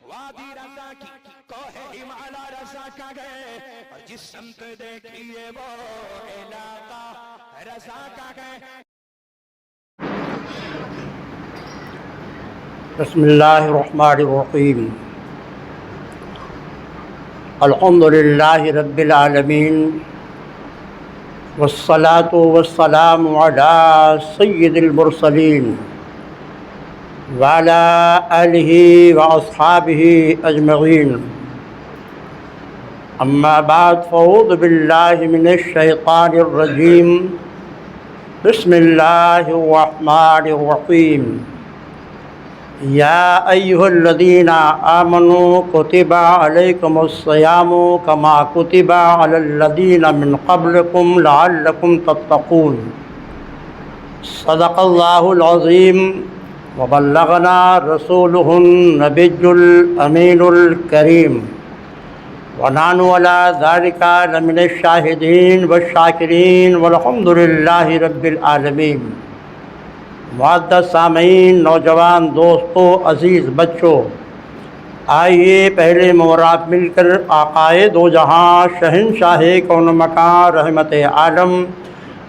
وادی رضا کی کوہ ہمالا رضا کا گئے اور جس سمت دیکھیے وہ علاقہ رضا کا گئے. بسم اللہ الرحمن الرحیم. الحمد للہ رب العالمین والصلاة والسلام علی سید المرسلین وعلی آلہ واصحابہ اجمعین. اما بعد فاعوذ باللہ من الشیطان الرجیم. بسم اللہ الرحمن الرحیم. یا ایھا الذین آمنوا کتب علیکم الصیام کما کتب علی الذین من قبلکم لعلکم تتقون. صدق اللہ العظیم وبلغنا رسولہ النبی الامین الکریم ونحن علی ذلک لمن الشاہدین والشاکرین والحمد للہ رب العالمین. معزز سامعین، نوجوان دوستوں، عزیز بچوں، آئیے پہلے موراب مل کر آقائے دو جہاں شہنشاہ کون مکان رحمت عالم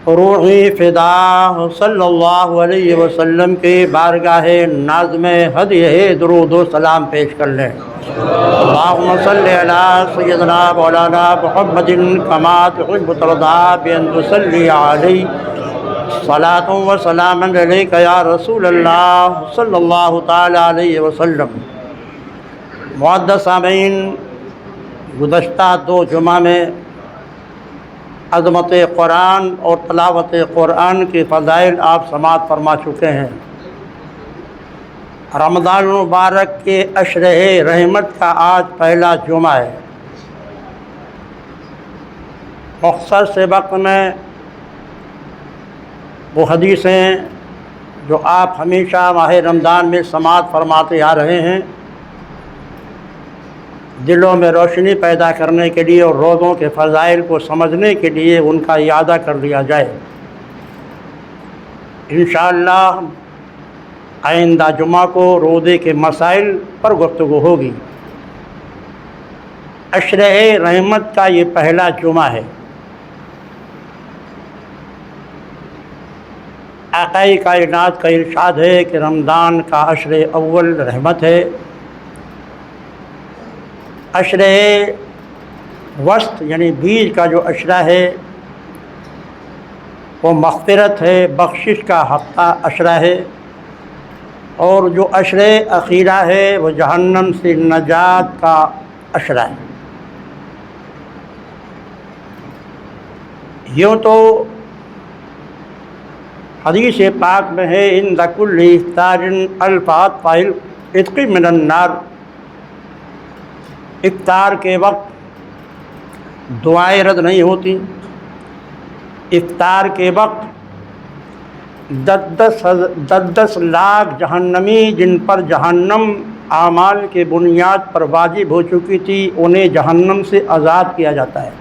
روحی فدا صلی اللہ علیہ وسلم کے بارگاہ نازم ہدیہ درود و سلام پیش کر لیں. اللہم صلی علی سیدنا مولانا محمد کما تحب ترضی بان تصلی علیہ صلاۃ و سلام علیک یا رسول اللہ صلی اللہ تعالی علیہ وسلم. معزز سامعین، گزشتہ 2 جمعہ میں عظمت قرآن اور تلاوت قرآن کے فضائل آپ سماعت فرما چکے ہیں. رمضان المبارک کے عشرہ رحمت کا آج پہلا جمعہ ہے. مختصر سے وقت میں وہ حدیثیں جو آپ ہمیشہ ماہ رمضان میں سماعت فرماتے آ رہے ہیں، دلوں میں روشنی پیدا کرنے کے لیے اور روزوں کے فضائل کو سمجھنے کے لیے ان کا اعادہ کر لیا جائے. انشاءاللہ آئندہ جمعہ کو روزے کے مسائل پر گفتگو ہوگی. عشرہ رحمت کا یہ پہلا جمعہ ہے. آقائے کائنات کا ارشاد ہے کہ رمضان کا عشر اول رحمت ہے، عشر وسط یعنی بیچ کا جو عشرہ ہے وہ مغفرت ہے، بخشش کا ہفتہ عشرہ ہے، اور جو عشر اخیرہ ہے وہ جہنم سے نجات کا عشرہ ہے. یوں تو حدیث پاک میں ہے عند کل افطار الفات فاعل عتق من النار. افطار کے وقت دعائیں رد نہیں ہوتی. افطار کے وقت 10 لاکھ جہنمی جن پر جہنم اعمال کے بنیاد پر واجب ہو چکی تھی انہیں جہنم سے آزاد کیا جاتا ہے.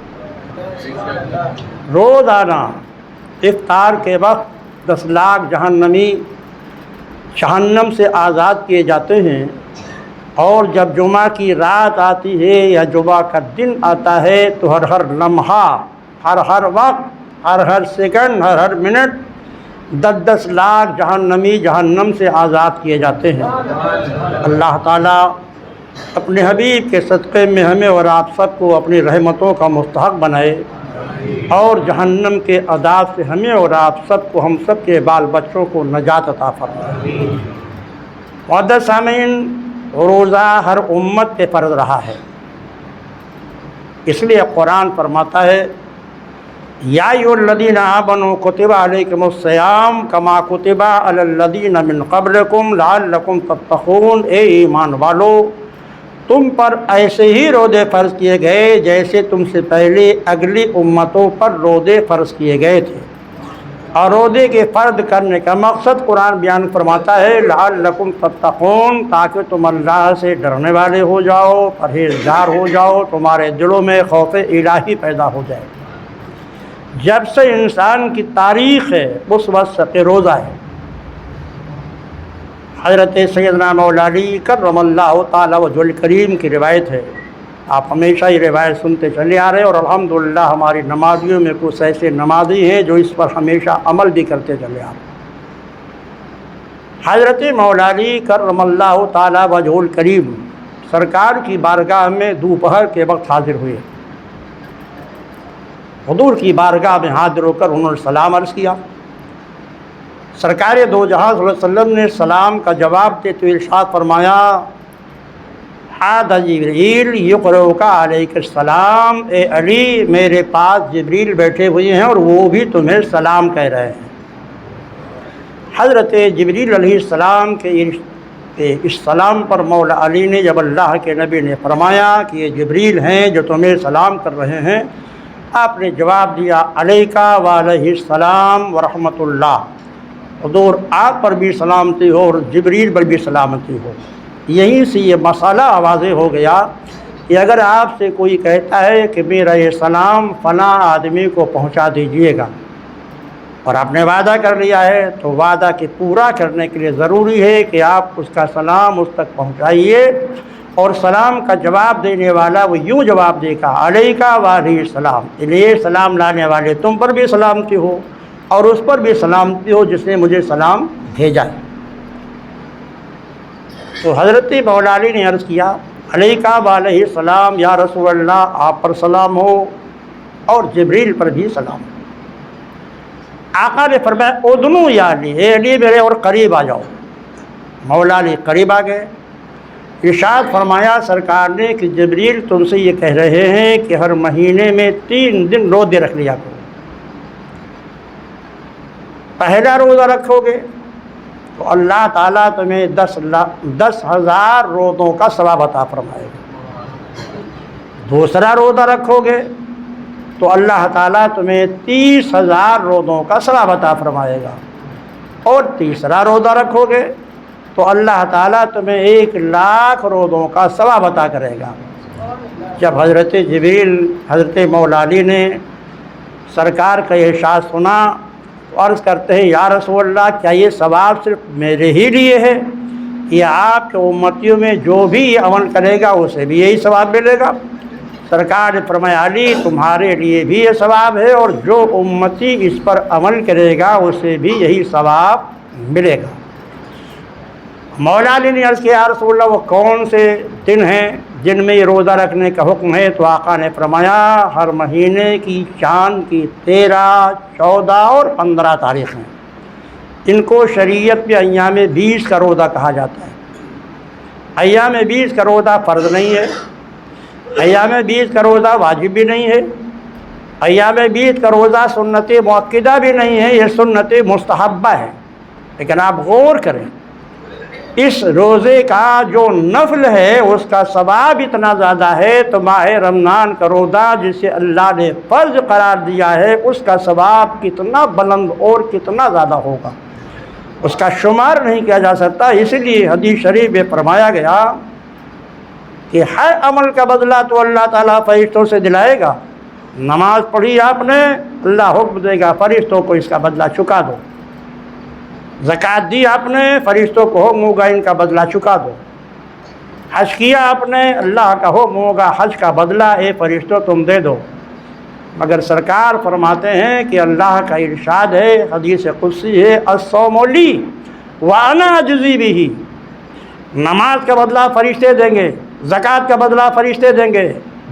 روزانہ افطار کے وقت 10 لاکھ جہنمی جہنم سے آزاد کیے جاتے ہیں. اور جب جمعہ کی رات آتی ہے یا جمعہ کا دن آتا ہے تو ہر لمحہ، ہر وقت، ہر سیکنڈ، ہر منٹ 10 لاکھ جہنمی جہنم سے آزاد کیے جاتے ہیں. اللہ تعالیٰ اپنے حبیب کے صدقے میں ہمیں اور آپ سب کو اپنی رحمتوں کا مستحق بنائے اور جہنم کے عذاب سے ہمیں اور آپ سب کو، ہم سب کے بال بچوں کو نجات عطا فرمائے. معزز سامعین، روزہ ہر امت پہ فرض رہا ہے. اس لیے قرآن فرماتا ہے یا ایھا الذین آمنوا کتب علیکم الصیام کما کتب علی الذین من قبلکم لعلکم تتقون. اے ایمان والو، تم پر ایسے ہی روزے فرض کیے گئے جیسے تم سے پہلے اگلی امتوں پر روزے فرض کیے گئے تھے. اور روزے کے فرض کرنے کا مقصد قرآن بیان فرماتا ہے لعلکم تتقون، تاکہ تم اللہ سے ڈرنے والے ہو جاؤ، پرہیزگار ہو جاؤ، تمہارے دلوں میں خوف الہی پیدا ہو جائے. جب سے انسان کی تاریخ ہے اس وقت سے روزہ ہے. حضرت سیدنا مولا علی کرم اللہ تعالی وجہ الکریم کی روایت ہے. آپ ہمیشہ یہ روایت سنتے چلے آ رہے ہیں اور الحمدللہ ہماری نمازیوں میں کچھ ایسے نمازی ہیں جو اس پر ہمیشہ عمل بھی کرتے چلے آ رہے ہیں. حضرت مولا علی کرم اللہ تعالی وجہ الکریم سرکار کی بارگاہ میں دوپہر کے وقت حاضر ہوئے. حضور کی بارگاہ میں حاضر ہو کر انہوں نے سلام عرض کیا. سرکار دو جہاں صلی اللہ علیہ وسلم نے سلام کا جواب دیتے ہوئے ارشاد فرمایا حاذا جبریل یقرؤک علیک السلام، اے علی میرے پاس جبریل بیٹھے ہوئے ہیں اور وہ بھی تمہیں سلام کہہ رہے ہیں. حضرت جبریل علیہ السلام کے اس سلام پر مولا علی نے جب اللہ کے نبی نے فرمایا کہ یہ جبریل ہیں جو تمہیں سلام کر رہے ہیں، آپ نے جواب دیا علیکہ وعلیہ السلام ورحمۃ اللہ. حضور آپ پر بھی سلامتی ہو اور جبریل پر بھی سلامتی ہو. یہیں سے یہ مسئلہ واضح ہو گیا کہ اگر آپ سے کوئی کہتا ہے کہ میرا یہ سلام فلاں آدمی کو پہنچا دیجئے گا اور آپ نے وعدہ کر لیا ہے تو وعدہ کے پورا کرنے کے لیے ضروری ہے کہ آپ اس کا سلام اس تک پہنچائیے. اور سلام کا جواب دینے والا وہ یوں جواب دے گا علیکہ وعلیہ السلام، لیے سلام لانے والے تم پر بھی سلامتی ہو اور اس پر بھی سلامتی ہو جس نے مجھے سلام بھیجا ہے. تو حضرت مولا علی نے عرض کیا علیکہ وعلیہ السلام یا رسول اللہ، آپ پر سلام ہو اور جبریل پر بھی سلام ہو. آقا نے فرمایا ادنو یا علی، اے علی میرے اور قریب آ جاؤ. مولا علی قریب آ گئے. ارشاد فرمایا سرکار نے کہ جبریل تم سے یہ کہہ رہے ہیں کہ ہر مہینے میں 3 دن روزے رکھ لیا کرو. پہلا روزہ رکھو گے تو اللہ تعالیٰ تمہیں 10,000 روزوں کا ثواب عطا فرمائے گا. دوسرا روزہ رکھو گے تو اللہ تعالیٰ تمہیں 30,000 روزوں کا ثواب عطا فرمائے گا. اور تیسرا روزہ رکھو گے تو اللہ تعالیٰ تمہیں 1,00,000 روزوں کا ثواب عطا کرے گا. جب حضرت جبریل حضرت مولا علی نے سرکار کا یہ ارشاد سنا تو عرض کرتے ہیں یا رسول اللہ کیا یہ ثواب صرف میرے ہی لیے ہے یا آپ کے امتیوں میں جو بھی یہ عمل کرے گا اسے بھی یہی ثواب ملے گا؟ سرکار نے فرمایا علی تمہارے لیے بھی یہ ثواب ہے اور جو امتی اس پر عمل کرے گا اسے بھی یہی ثواب ملے گا. مولا علی نے عرض کیا یا رسول اللہ وہ کون سے دن ہیں جن میں یہ روزہ رکھنے کا حکم ہے؟ تو آقا نے فرمایا ہر مہینے کی چاند کی 13، 14 اور 15 تاریخ ہیں. ان کو شریعت میں ایام 20 کا روزہ کہا جاتا ہے. ایام 20 کا روزہ فرض نہیں ہے، ایام 20 کا روزہ واجب بھی نہیں ہے، ایام 20 کا روزہ سنت مؤکدہ بھی نہیں ہے، یہ سنت مستحبہ ہے. لیکن آپ غور کریں اس روزے کا جو نفل ہے اس کا ثواب اتنا زیادہ ہے تو ماہ رمضان کا روزہ جسے اللہ نے فرض قرار دیا ہے اس کا ثواب کتنا بلند اور کتنا زیادہ ہوگا اس کا شمار نہیں کیا جا سکتا. اس لیے حدیث شریف میں فرمایا گیا کہ ہر عمل کا بدلہ تو اللہ تعالیٰ فرشتوں سے دلائے گا. نماز پڑھی آپ نے اللہ حکم دے گا فرشتوں کو اس کا بدلہ چکا دو. زکوٰۃ دی آپ نے فرشتوں کو حکم ہوگا ان کا بدلہ چکا دو. حج کیا آپ نے اللہ کا حکم ہوگا حج کا بدلہ اے فرشتوں تم دے دو. مگر سرکار فرماتے ہیں کہ اللہ کا ارشاد ہے حدیث قدسی ہے الصوم لی وانا اجزی بہ. نماز کا بدلہ فرشتے دیں گے، زکوٰۃ کا بدلہ فرشتے دیں گے،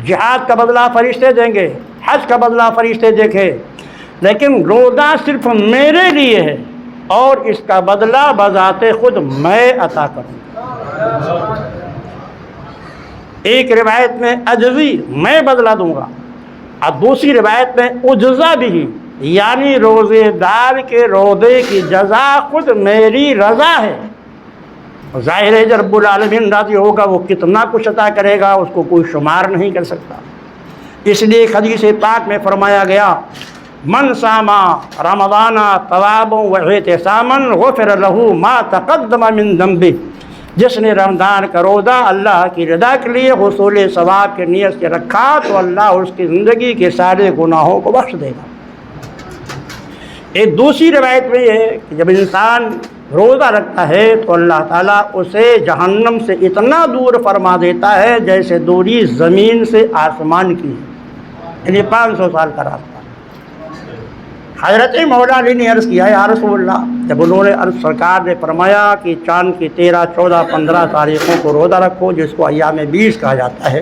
جہاد کا بدلہ فرشتے دیں گے، حج کا بدلہ فرشتے دیکھے، لیکن روزہ صرف میرے لیے ہے اور اس کا بدلہ بذات خود میں عطا کروں. ایک روایت میں اجزی میں بدلہ دوں گا اور دوسری روایت میں اجزا بھی، یعنی روزے دار کے روزے کی جزا خود میری رضا ہے. ظاہر ہے جب رب العالمین راضی ہوگا وہ کتنا کچھ عطا کرے گا اس کو کوئی شمار نہیں کر سکتا. اس لیے ایک حدیث پاک میں فرمایا گیا من صاما رمضان ثوابا واحتسابا غفر له ما تقدم من ذنبه. جس نے رمضان کا روزہ اللہ کی رضا کے لیے حصول ثواب کے نیت سے رکھا تو اللہ اس کی زندگی کے سارے گناہوں کو بخش دے گا. ایک دوسری روایت میں یہ ہے کہ جب انسان روزہ رکھتا ہے تو اللہ تعالیٰ اسے جہنم سے اتنا دور فرما دیتا ہے جیسے دوری زمین سے آسمان کی، یعنی 500 سال کا راستہ۔ حضرت مولا علی نے عرض کیا یا رسول اللہ، جب انہوں نے عرض سرکار نے فرمایا کہ چاند کی 13، 14، 15 تاریخوں کو روزہ رکھو جس کو ایام 20 کہا جاتا ہے،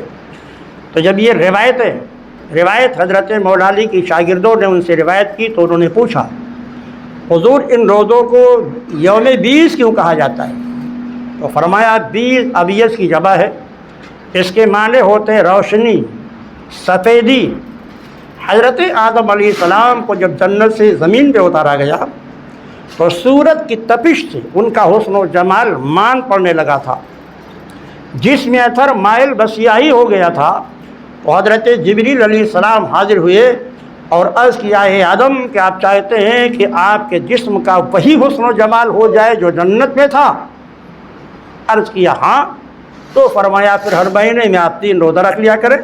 تو جب یہ روایت حضرت مولا علی کی شاگردوں نے ان سے روایت کی تو انہوں نے پوچھا حضور ان روزوں کو یوم 20 کیوں کہا جاتا ہے؟ تو فرمایا 20 ابیض کی جمع ہے، اس کے معنی ہوتے ہیں روشنی، سفیدی۔ حضرت آدم علیہ السلام کو جب جنت سے زمین پہ اتارا گیا تو سورج کی تپش سے ان کا حسن و جمال مان پڑنے لگا تھا، جسم اثر مائل بسیاہی ہو گیا تھا۔ تو حضرت جبریل علیہ السلام حاضر ہوئے اور عرض کیا ہے آدم کہ آپ چاہتے ہیں کہ آپ کے جسم کا وہی حسن و جمال ہو جائے جو جنت میں تھا؟ عرض کیا ہاں۔ تو فرمایا پھر ہر مہینے میں آپ 3 روزہ رکھ لیا کریں۔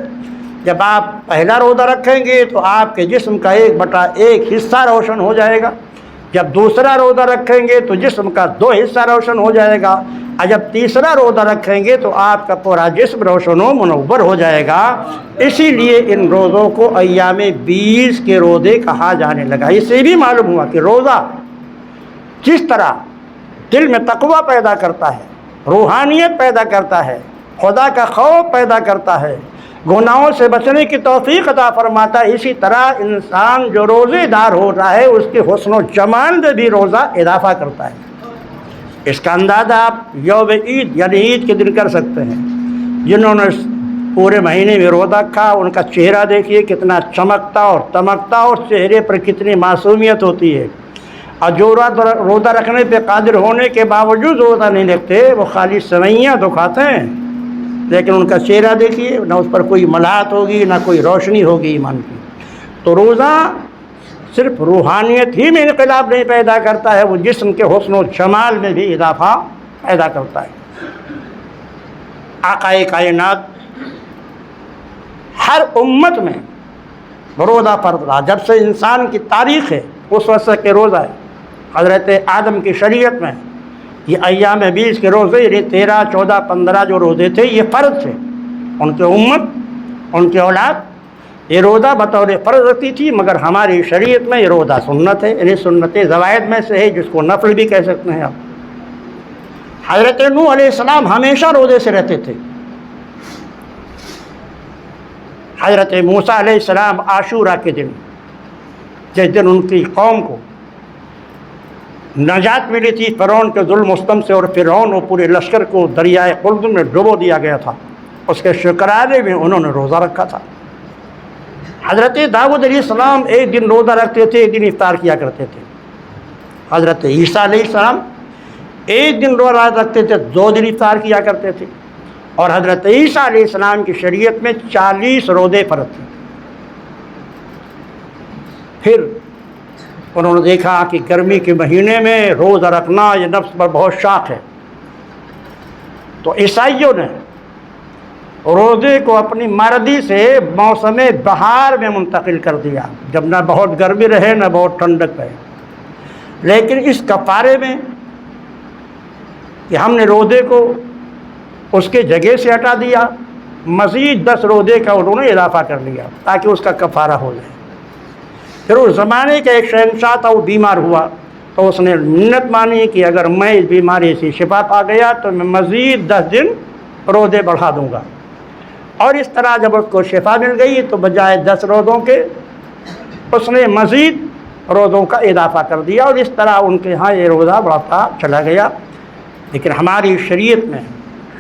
جب آپ پہلا روزہ رکھیں گے تو آپ کے جسم کا 1/1 حصہ روشن ہو جائے گا، جب دوسرا روزہ رکھیں گے تو جسم کا 2 حصہ روشن ہو جائے گا، اور جب تیسرا روزہ رکھیں گے تو آپ کا پورا جسم روشن و منور ہو جائے گا۔ اسی لیے ان روزوں کو ایام 20 کے روزے کہا جانے لگا۔ اس سے بھی معلوم ہوا کہ روزہ جس طرح دل میں تقوی پیدا کرتا ہے، روحانیت پیدا کرتا ہے، خدا کا خوف پیدا کرتا ہے، گناہوں سے بچنے کی توفیق عطا فرماتا ہے، اسی طرح انسان جو روزے دار ہو رہا ہے اس کے حسن و جمال میں بھی روزہ اضافہ کرتا ہے۔ اس کا اندازہ آپ یوم عید یعنی عید کے دن کر سکتے ہیں۔ جنہوں نے پورے مہینے میں روزہ رکھا ان کا چہرہ دیکھیے کتنا چمکتا اور تمکتا، اور چہرے پر کتنی معصومیت ہوتی ہے، اور جو روزہ رکھنے پہ قادر ہونے کے باوجود روزہ نہیں رکھتے وہ خالی سوئیاں تو کھاتے ہیں، لیکن ان کا چہرہ دیکھیے نہ اس پر کوئی ملاحت ہوگی نہ کوئی روشنی ہوگی ایمان کی۔ تو روزہ صرف روحانیت ہی میں انقلاب نہیں پیدا کرتا ہے، وہ جسم کے حسن و جمال میں بھی اضافہ پیدا کرتا ہے۔ آقا کائنات ہر امت میں روزہ فرض رہا، جب سے انسان کی تاریخ ہے اس وقت سے کہ روزہ ہے۔ حضرت آدم کی شریعت میں یہ ایام 20 کے روزے یعنی 13، 14، 15 جو روزے تھے یہ فرض تھے، ان کے امت ان کے اولاد یہ روزہ بطور فرض رکھتی تھی، مگر ہماری شریعت میں یہ روزہ سنت ہے، یعنی سنت زوائد میں سے ہے، جس کو نفل بھی کہہ سکتے ہیں آپ۔ حضرت نوح علیہ السلام ہمیشہ روزے سے رہتے تھے۔ حضرت موسیٰ علیہ السلام عاشورہ کے دن، جس دن ان کی قوم کو نجات ملی تھی فرعون کے ظلم و ستم سے، اور فرعون اور پورے لشکر کو دریائے قلزم میں ڈبو دیا گیا تھا، اس کے شکرانے میں انہوں نے روزہ رکھا تھا۔ حضرت داؤد علیہ السلام ایک دن روزہ رکھتے تھے، ایک دن افطار کیا کرتے تھے۔ حضرت عیسیٰ علیہ السلام ایک دن روزہ رکھتے تھے، 2 دن افطار کیا کرتے تھے۔ اور حضرت عیسیٰ علیہ السلام کی شریعت میں 40 روزے فرض تھے۔ پھر انہوں نے دیکھا کہ گرمی کے مہینے میں روزہ رکھنا یہ نفس پر بہت شاق ہے، تو عیسائیوں نے روزے کو اپنی مرضی سے موسم بہار میں منتقل کر دیا، جب نہ بہت گرمی رہے نہ بہت ٹھنڈک رہے۔ لیکن اس کفارے میں کہ ہم نے روزے کو اس کے جگہ سے ہٹا دیا، مزید 10 روزے کا انہوں نے اضافہ کر لیا تاکہ اس کا کفارہ ہو جائے۔ پھر اس زمانے کا ایک شہنشاہ تھا، وہ بیمار ہوا تو اس نے منت مانی کہ اگر میں اس بیماری سے شفا پا گیا تو میں مزید 10 دن روزے بڑھا دوں گا۔ اور اس طرح جب اس کو شفا مل گئی تو بجائے 10 روزوں کے اس نے مزید روزوں کا اضافہ کر دیا، اور اس طرح ان کے ہاں یہ روزہ بڑھتا چلا گیا۔ لیکن ہماری شریعت میں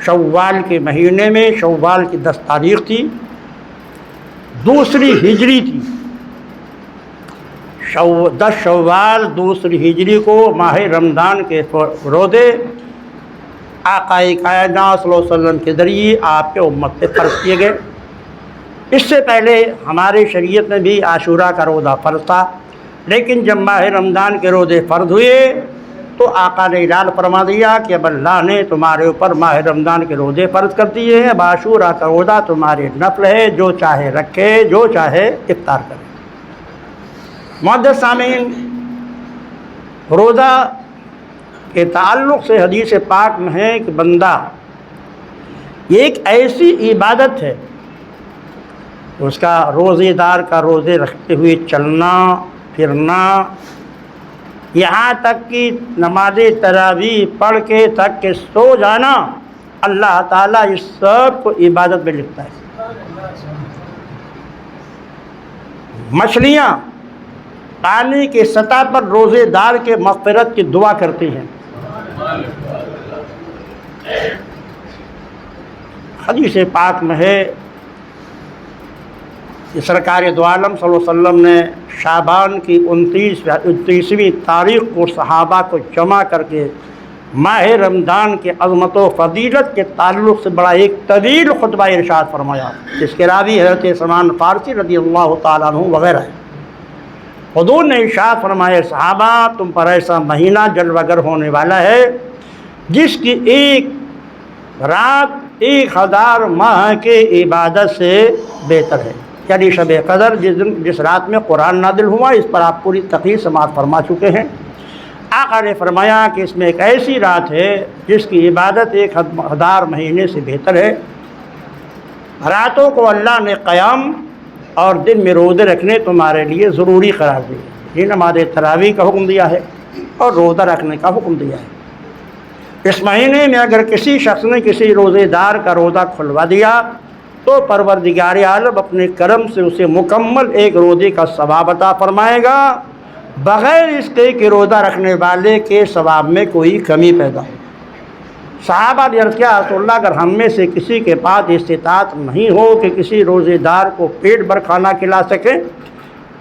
شوال کے مہینے میں، شوال کی 10 تاریخ تھی، دوسری ہجری تھی، 10 شوال دوسری ہجری کو ماہ رمضان کے روزے آقا کائنات صلی اللہ علیہ وسلم کے ذریعے آپ کے امت پہ فرض کیے گئے۔ اس سے پہلے ہماری شریعت میں بھی عاشورہ کا روزہ فرض تھا، لیکن جب ماہ رمضان کے روزے فرض ہوئے تو آقا نے اعلان فرما دیا کہ اب اللہ نے تمہارے اوپر ماہ رمضان کے روزے فرض کر دیے ہیں، عاشورہ کا روزہ تمہارے نفل ہے، جو چاہے رکھے جو چاہے افطار کرے۔ معزز سامعین، روزہ کے تعلق سے حدیث پاک میں ہے کہ بندہ یہ ایک ایسی عبادت ہے، اس کا روزے دار کا روزے رکھتے ہوئے چلنا پھرنا، یہاں تک کہ نماز تراویح پڑھ کے تک کہ سو جانا، اللہ تعالیٰ اس سب کو عبادت میں لکھتا ہے۔ مچھلیاں پانی کی سطح پر روزے دار کے مغفرت کی دعا کرتی ہیں۔ حدیث پاک میں ہے کہ سرکار دو عالم صلی اللہ علیہ وسلم نے شعبان کی 29ویں تاریخ کو صحابہ کو جمع کر کے ماہ رمضان کے عظمت و فضیلت کے تعلق سے بڑا ایک طویل خطبہ ارشاد فرمایا، جس کے راوی حضرت سلمان فارسی رضی اللہ تعالیٰ عنہ وغیرہ ہے۔ حضور نے ارشاد فرمایا، صحابہ تم پر ایسا مہینہ جلوہ گر ہونے والا ہے جس کی ایک رات 1000 ماہ کے عبادت سے بہتر ہے، یعنی شب قدر جس رات میں قرآن نازل ہوا، اس پر آپ پوری تقریر سماعت فرما چکے ہیں۔ آقا نے فرمایا کہ اس میں ایک ایسی رات ہے جس کی عبادت 1000 مہینے سے بہتر ہے۔ راتوں کو اللہ نے قیام اور دن میں روزے رکھنے تمہارے لیے ضروری قرار دیے، یہ نماز تراویح کا حکم دیا ہے اور روزہ رکھنے کا حکم دیا ہے۔ اس مہینے میں اگر کسی شخص نے کسی روزے دار کا روزہ کھلوا دیا تو پروردگار عالم اپنے کرم سے اسے مکمل ایک روزے کا ثواب عطا فرمائے گا، بغیر اس کے کہ روزہ رکھنے والے کے ثواب میں کوئی کمی پیدا ہو۔ صحابہ نے عرض کیا، رسول اللہ اگر ہم میں سے کسی کے پاس استطاعت نہیں ہو کہ کسی روزے دار کو پیٹ بھر کھانا کھلا سکے،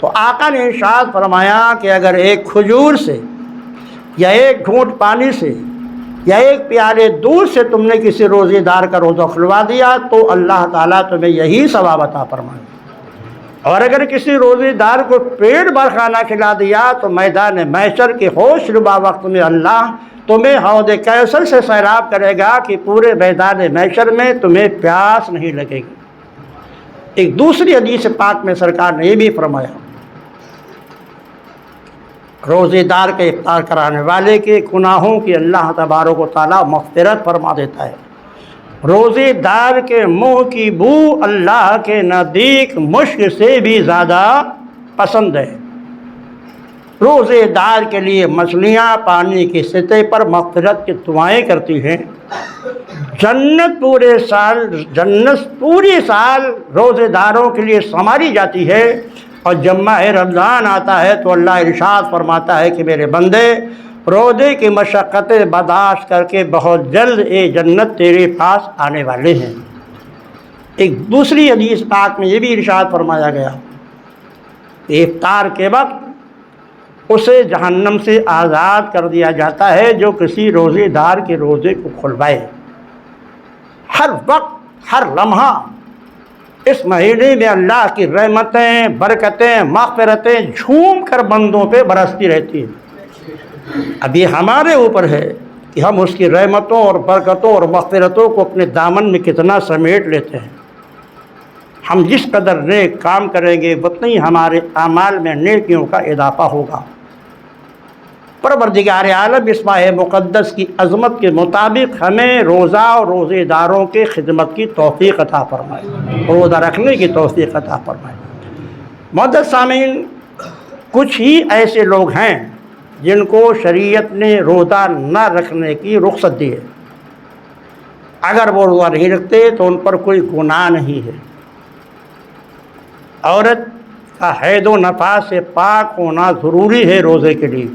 تو آقا نے ارشاد فرمایا کہ اگر ایک کھجور سے یا ایک گھونٹ پانی سے یا ایک پیالے دودھ سے تم نے کسی روزے دار کا روزہ کھلوا دیا تو اللہ تعالیٰ تمہیں یہی ثواب عطا فرمائے، اور اگر کسی روزے دار کو پیٹ بھر کھانا کھلا دیا تو میدان محشر کے ہوش ربا وقت میں اللہ تمہیں حوض کوثر سے سیراب کرے گا کہ پورے میدان محشر میں تمہیں پیاس نہیں لگے گی۔ ایک دوسری حدیث پاک میں سرکار نے یہ بھی فرمایا، روزے دار کا افطار کرانے والے کے گناہوں کی اللہ تبارک و تعالیٰ مغفرت فرما دیتا ہے۔ روزے دار کے منہ کی بو اللہ کے نزدیک مشک سے بھی زیادہ پسند ہے۔ روزے دار کے لیے مچھلیاں پانی کی سطح پر مغفرت کی دعائیں کرتی ہیں۔ جنت پوری سال روزے داروں کے لیے سنواری جاتی ہے، اور جب ماہ رمضان آتا ہے تو اللہ ارشاد فرماتا ہے کہ میرے بندے روزے کی مشقتیں برداشت کر کے بہت جلد یہ جنت تیرے پاس آنے والے ہیں۔ ایک دوسری حدیث پاک میں یہ بھی ارشاد فرمایا گیا کہ افطار کے وقت اسے جہنم سے آزاد کر دیا جاتا ہے جو کسی روزے دار کے روزے کو کھلوائے۔ ہر وقت ہر لمحہ اس مہینے میں اللہ کی رحمتیں برکتیں مغفرتیں جھوم کر بندوں پہ برستی رہتی ہیں۔ اب یہ ہمارے اوپر ہے کہ ہم اس کی رحمتوں اور برکتوں اور مغفرتوں کو اپنے دامن میں کتنا سمیٹ لیتے ہیں۔ ہم جس قدر نیک کام کریں گے اتنا ہی ہمارے اعمال میں نیکیوں کا اضافہ ہوگا۔ پروردگار عالم اس ماہ مقدس کی عظمت کے مطابق ہمیں روزہ اور روزے داروں کے خدمت کی توفیق عطا فرمائے، روزہ رکھنے کی توفیق عطا فرمائے۔ معزز سامعین، کچھ ہی ایسے لوگ ہیں جن کو شریعت نے روزہ نہ رکھنے کی رخصت دی ہے۔ اگر وہ روزہ نہیں رکھتے تو ان پر کوئی گناہ نہیں ہے۔ عورت کا حید و نفاس سے پاک ہونا ضروری ہے روزے کے لیے۔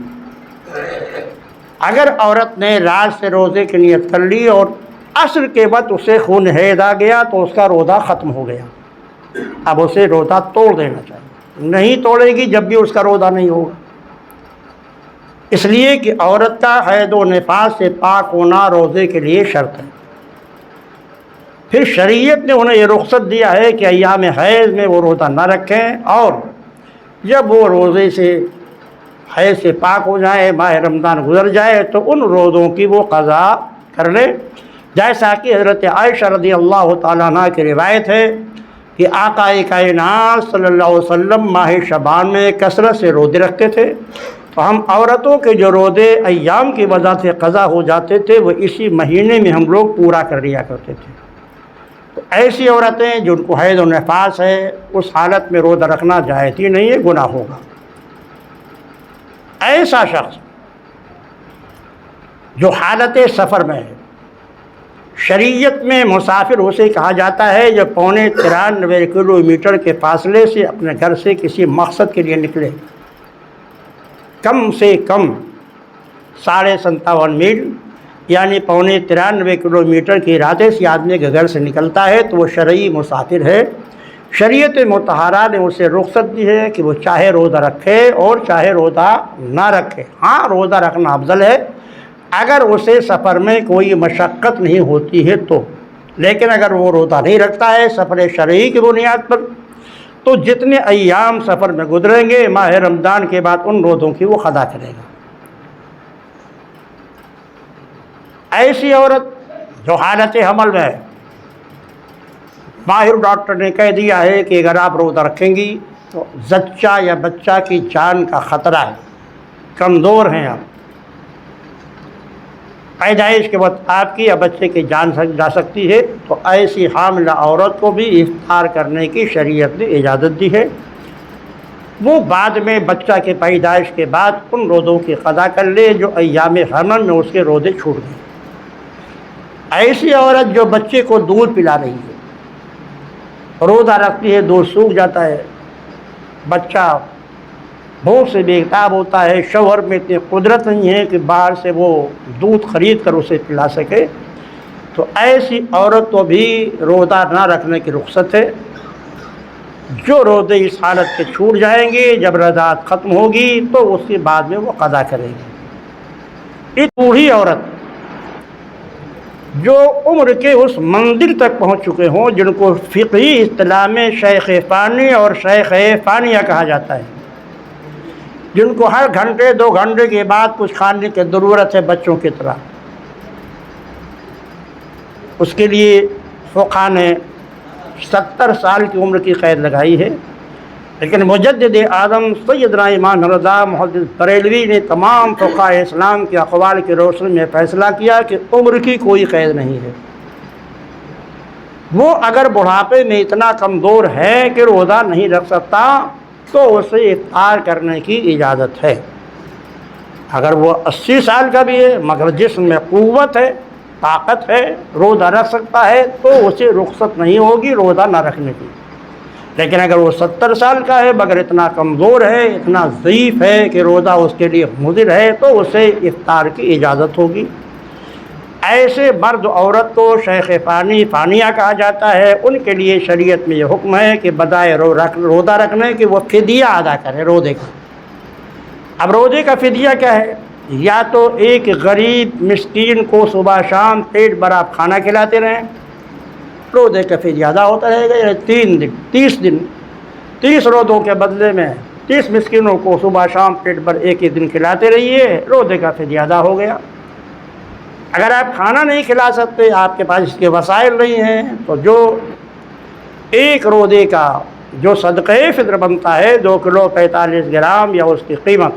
اگر عورت نے رات سے روزے کی نیت کر لی اور عصر کے وقت اسے خون حیض آ گیا تو اس کا روزہ ختم ہو گیا، اب اسے روزہ توڑ دینا چاہیے۔ نہیں توڑے گی جب بھی اس کا روزہ نہیں ہوگا، اس لیے کہ عورت کا حید و نفاس سے پاک ہونا روزے کے لیے شرط ہے۔ پھر شریعت نے انہیں یہ رخصت دیا ہے کہ ایام حیض میں وہ روزہ نہ رکھیں، اور جب وہ روزے سے حیض سے پاک ہو جائے، ماہ رمضان گزر جائے تو ان روزوں کی وہ قضا کر لے، جیسا کہ حضرت عائشہ رضی اللہ تعالیٰ عنہ کی روایت ہے کہ آقا کائنات صلی اللہ علیہ وسلم ماہ شعبان میں کثرت سے روزے رکھتے تھے، تو ہم عورتوں کے جو روزے ایام کی وجہ سے قضا ہو جاتے تھے وہ اسی مہینے میں ہم لوگ پورا کر لیا کرتے تھے۔ تو ایسی عورتیں جن کو حیض و نفاس ہے اس حالت میں روزہ رکھنا جائز ہی نہیں ہے، گناہ ہوگا۔ ایسا شخص جو حالت سفر میں ہے، شریعت میں مسافر اسے کہا جاتا ہے جو 93 کلومیٹر کے فاصلے سے اپنے گھر سے کسی مقصد کے لیے نکلے، کم سے کم 57.5 میل یعنی 93 کلومیٹر کے ارادے سے آدمی کے گھر سے نکلتا ہے تو وہ شرعی مسافر ہے۔ شریعت مطہرہ نے اسے رخصت دی ہے کہ وہ چاہے روزہ رکھے اور چاہے روزہ نہ رکھے۔ ہاں، روزہ رکھنا افضل ہے اگر اسے سفر میں کوئی مشقت نہیں ہوتی ہے تو، لیکن اگر وہ روزہ نہیں رکھتا ہے سفر شرعی کی بنیاد پر تو جتنے ایام سفر میں گزریں گے ماہ رمضان کے بعد ان روزوں کی وہ قضا کرے گا۔ ایسی عورت جو حالت حمل میں ہے، ماہر ڈاکٹر نے کہہ دیا ہے کہ اگر آپ روزہ رکھیں گی تو زچہ یا بچہ کی جان کا خطرہ ہے، کمزور ہیں آپ، پیدائش کے وقت آپ کی یا بچے کی جان جا سکتی ہے، تو ایسی حاملہ عورت کو بھی افطار کرنے کی شریعت نے اجازت دی ہے۔ وہ بعد میں بچہ کے پیدائش کے بعد ان روزوں کی قضا کر لے جو ایام حمل میں اس کے روزے چھوٹ گئے۔ ایسی عورت جو بچے کو دودھ پلا رہی ہے، روزہ رکھتی ہے، دودھ سوکھ جاتا ہے، بچہ بھوک سے بے-تاب ہوتا ہے، شوہر میں اتنی قدرت نہیں ہے کہ باہر سے وہ دودھ خرید کر اسے پلا سکے، تو ایسی عورت کو بھی روزہ نہ رکھنے کی رخصت ہے۔ جو روزے اس حالت کے چھوٹ جائیں گے جب رضاعت ختم ہوگی تو اس کے بعد میں وہ قضا کرے گی۔ ایک بوڑھی عورت جو عمر کے اس منزل تک پہنچ چکے ہوں جن کو فقہی اصطلاح میں شیخ فانی اور شیخ فانیہ کہا جاتا ہے، جن کو ہر گھنٹے 2 گھنٹے کے بعد کچھ کھانے کی ضرورت ہے بچوں کی طرح، اس کے لیے فقہاء نے 70 سال کی عمر کی قید لگائی ہے، لیکن مجدد اعظم سیدنا امام رضا محدث بریلوی نے تمام فقہاء اسلام کے اقوال کی روشنی میں فیصلہ کیا کہ عمر کی کوئی قید نہیں ہے۔ وہ اگر بڑھاپے میں اتنا کمزور ہے کہ روزہ نہیں رکھ سکتا تو اسے افطار کرنے کی اجازت ہے۔ اگر وہ 80 سال کا بھی ہے مگر جسم میں قوت ہے، طاقت ہے، روزہ رکھ سکتا ہے تو اسے رخصت نہیں ہوگی روزہ نہ رکھنے کی۔ لیکن اگر وہ 70 سال کا ہے مگر اتنا کمزور ہے، اتنا ضعیف ہے کہ روزہ اس کے لیے مضر ہے تو اسے افطار کی اجازت ہوگی۔ ایسے مرد عورت کو شیخ فانی فانیہ کہا جاتا ہے، ان کے لیے شریعت میں یہ حکم ہے کہ بجائے روزہ رکھنے کہ وہ فدیہ ادا کرے روزے کا۔ اب روزے کا فدیہ کیا ہے؟ یا تو ایک غریب مسکین کو صبح شام پیٹ بھر آپ کھانا کھلاتے رہیں، روزے کا فدیہ ادا ہوتا رہے گا، یعنی 3 دن 30 روزوں کے بدلے میں 30 مسکینوں کو صبح شام پیٹ بھر ایک دن کھلاتے رہیے، روزے کا فدیہ ادا ہو گیا۔ اگر آپ کھانا نہیں کھلا سکتے، آپ کے پاس اس کے وسائل نہیں ہیں، تو جو ایک روزے کا جو صدقہ فطر بنتا ہے 2 کلو 45 گرام یا اس کی قیمت،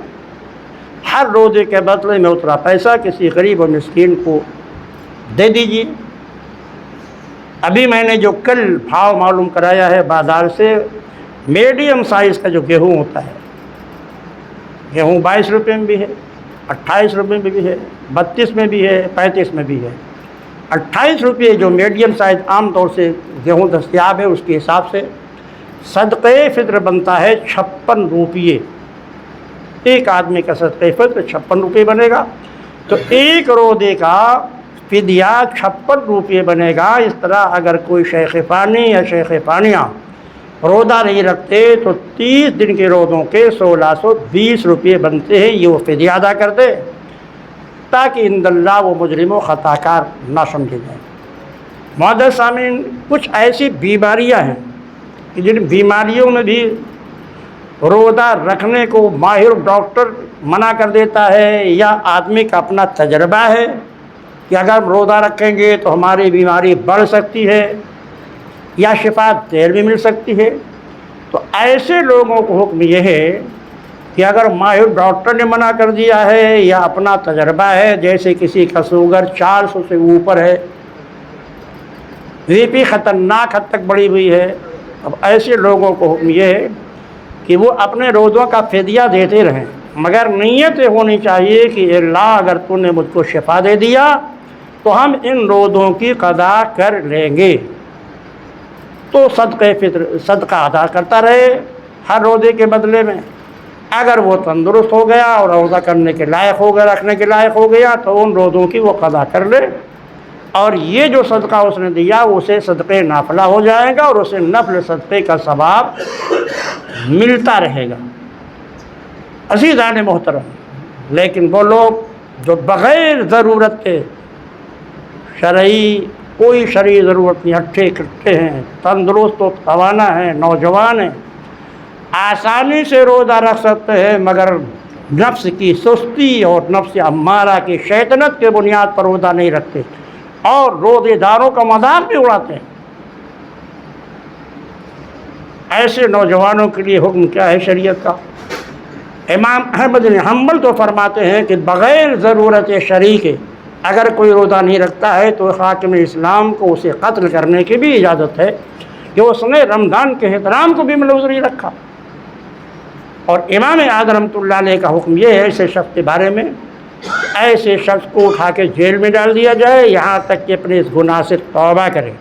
ہر روزے کے بدلے میں اتنا پیسہ کسی غریب و مسکین کو دے دیجیے۔ ابھی میں نے جو کل بھاؤ معلوم کرایا ہے بازار سے، میڈیم سائز کا جو گیہوں ہوتا ہے، گیہوں 22 روپے میں بھی ہے، 28 روپے میں بھی ہے، 32 میں بھی ہے، 35 میں بھی ہے۔ 28 روپے جو میڈیم سائز عام طور سے گیہوں دستیاب ہے اس کے حساب سے صدقہ فطر بنتا ہے 56 روپے۔ ایک آدمی کا صدقہ فطر 56 روپے بنے گا، تو ایک روزے کا فدیہ 56 روپے بنے گا۔ اس طرح اگر کوئی شیخ فانی یا شیخ فانیہ روزہ نہیں رکھتے تو 30 دن کے روزوں کے 1620 روپے بنتے ہیں، یہ وہ فدیہ ادا کر دے تاکہ عند اللہ وہ مجرم و خطا کار نہ سمجھے جائیں۔ معزز سامعین، کچھ ایسی بیماریاں ہیں کہ جن بیماریوں میں بھی روزہ رکھنے کو ماہر ڈاکٹر منع کر دیتا ہے، یا آدمی کا اپنا تجربہ ہے کہ اگر ہم روزہ رکھیں گے تو ہماری بیماری بڑھ سکتی ہے یا شفا دیر بھی مل سکتی ہے، تو ایسے لوگوں کو حکم یہ ہے کہ اگر ماہر ڈاکٹر نے منع کر دیا ہے یا اپنا تجربہ ہے، جیسے کسی کا شوگر 400 سے اوپر ہے، بی پی خطرناک حد تک بڑھی ہوئی ہے، اب ایسے لوگوں کو حکم یہ ہے کہ وہ اپنے روزوں کا فدیہ دیتے رہیں، مگر نیت ہونی چاہیے کہ اللہ اگر تو نے مجھ کو شفا دے دیا تو ہم ان روزوں کی قضا کر لیں گے، تو صدقہ ادا کرتا رہے ہر روزے کے بدلے میں۔ اگر وہ تندرست ہو گیا اور روزہ کرنے کے لائق ہو گیا، رکھنے کے لائق ہو گیا، تو ان روزوں کی وہ قضا کر لے، اور یہ جو صدقہ اس نے دیا اسے صدقے نافلہ ہو جائے گا اور اسے نفل صدقے کا ثواب ملتا رہے گا۔ عزیزان محترم، لیکن وہ لوگ جو بغیر ضرورت کے کوئی شرعی ضرورت نہیں، ہٹھے کٹھے ہیں، تندرست و توانا ہیں، نوجوان ہیں، آسانی سے روزہ رکھ سکتے ہیں، مگر نفس کی سستی اور نفس امارہ کی شیطنت کے بنیاد پر روزہ نہیں رکھتے اور روزے داروں کا مذاق بھی اڑاتے ہیں۔ ایسے نوجوانوں کے لیے حکم کیا ہے شریعت کا؟ امام احمد بن حنبل تو فرماتے ہیں کہ بغیر ضرورت شرعی کے اگر کوئی روزہ نہیں رکھتا ہے تو حاکم اسلام کو اسے قتل کرنے کی بھی اجازت ہے کہ اس نے رمضان کے احترام کو بھی ملحوظ نہیں رکھا۔ اور امام اعظم رحمۃ اللہ علیہ کا حکم یہ ہے ایسے شخص کے بارے میں، ایسے شخص کو اٹھا کے جیل میں ڈال دیا جائے یہاں تک کہ اپنے اس گناہ سے توبہ کرے،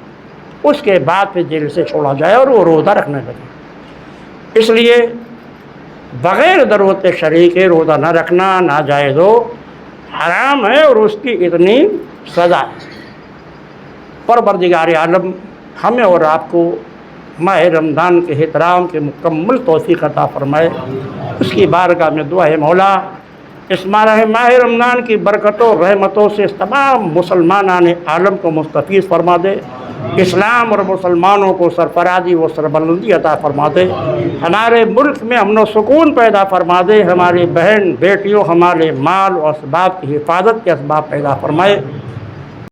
اس کے بعد پھر جیل سے چھوڑا جائے اور وہ روزہ رکھنے لگے۔ اس لیے بغیر ضرورت شرعی کے روزہ نہ رکھنا ناجائز ہو، حرام ہے اور اس کی اتنی سزا ہے۔ پروردگار عالم ہمیں اور آپ کو ماہ رمضان کے احترام کے مکمل توفیق عطا فرمائے، اس کی بارگاہ میں دعا ہے مولا اس ماہ رمضان کی برکتوں رحمتوں سے اس تمام مسلمانان عالم کو مستفیض فرما دے، اسلام اور مسلمانوں کو سرفرازی و سربلندی عطا فرما دے، ہمارے ملک میں امن و سکون پیدا فرما دے، ہمارے بہن بیٹیوں ہمارے مال و اسباب کی حفاظت کے اسباب پیدا فرمائے۔